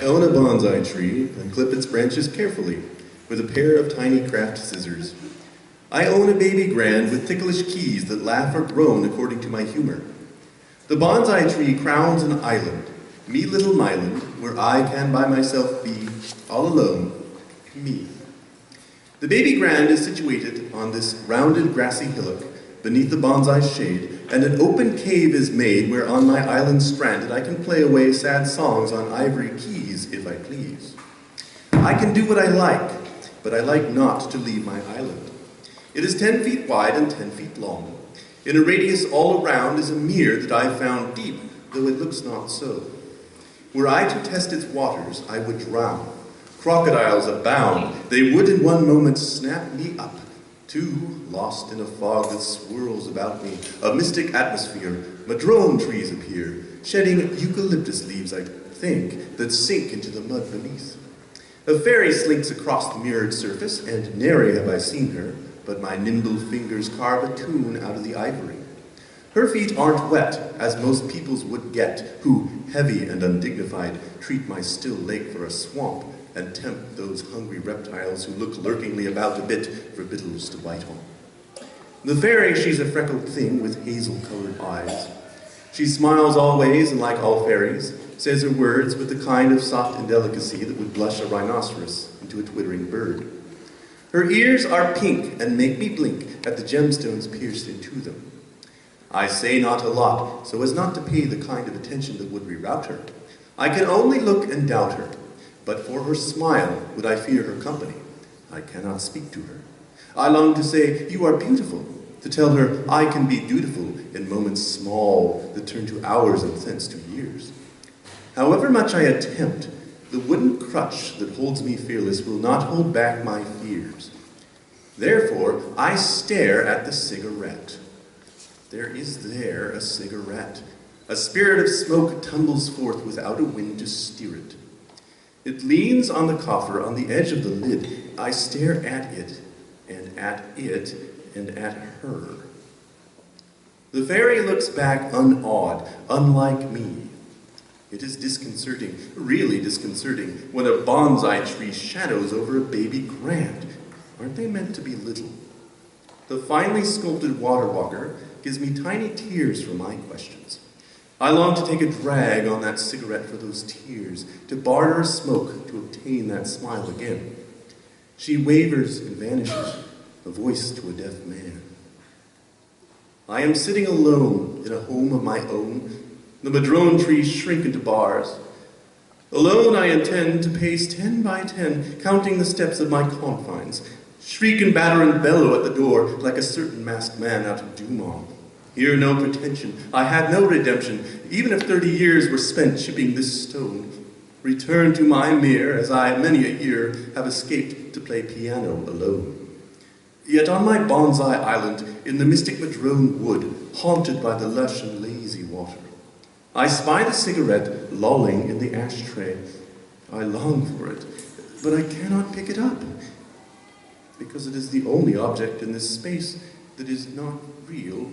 I own a bonsai tree and clip its branches carefully with a pair of tiny craft scissors. I own a baby grand with ticklish keys that laugh or groan according to my humor. The bonsai tree crowns an island, me little myland, where I can by myself be, all alone, me. The baby grand is situated on this rounded grassy hillock beneath the bonsai's shade, and an open cave is made where on my island stranded I can play away sad songs on ivory keys if I please. I can do what I like, but I like not to leave my island. It is 10 feet wide and 10 feet long. In a radius all around is a mere that I found deep, though it looks not so. Were I to test its waters, I would drown. Crocodiles abound. They would in one moment snap me up. Too, lost in a fog that swirls about me, a mystic atmosphere, madrone trees appear, shedding eucalyptus leaves, I think, that sink into the mud beneath. A fairy slinks across the mirrored surface, and nary have I seen her, but my nimble fingers carve a tune out of the ivory. Her feet aren't wet, as most people's would get, who, heavy and undignified, treat my still lake for a swamp, and tempt those hungry reptiles who look lurkingly about a bit for victuals to bite on. The fairy, she's a freckled thing with hazel-colored eyes. She smiles always, and like all fairies, says her words with the kind of soft indelicacy that would blush a rhinoceros into a twittering bird. Her ears are pink and make me blink at the gemstones pierced into them. I say not a lot, so as not to pay the kind of attention that would reroute her. I can only look and doubt her. But for her smile would I fear her company. I cannot speak to her. I long to say, you are beautiful, to tell her I can be dutiful in moments small that turn to hours and thence to years. However much I attempt, the wooden crutch that holds me fearless will not hold back my fears. Therefore, I stare at the cigarette. There is there a cigarette. A spirit of smoke tumbles forth without a wind to steer it. It leans on the coffer on the edge of the lid. I stare at it, and at it, and at her. The fairy looks back unawed, unlike me. It is disconcerting, really disconcerting, when a bonsai tree shadows over a baby grand. Aren't they meant to be little? The finely sculpted water walker gives me tiny tears for my questions. I long to take a drag on that cigarette for those tears, to barter a smoke to obtain that smile again. She wavers and vanishes, a voice to a deaf man. I am sitting alone in a home of my own. The madrone trees shrink into bars. Alone I intend to pace 10 by 10, counting the steps of my confines, shriek and batter and bellow at the door like a certain masked man out of Dumas. Here no pretension, I had no redemption, even if 30 years were spent shipping this stone. Return to my mere, as I many a year have escaped to play piano alone. Yet on my bonsai island, in the mystic madrone wood, haunted by the lush and lazy water, I spy the cigarette lolling in the ashtray. I long for it, but I cannot pick it up, because it is the only object in this space that is not real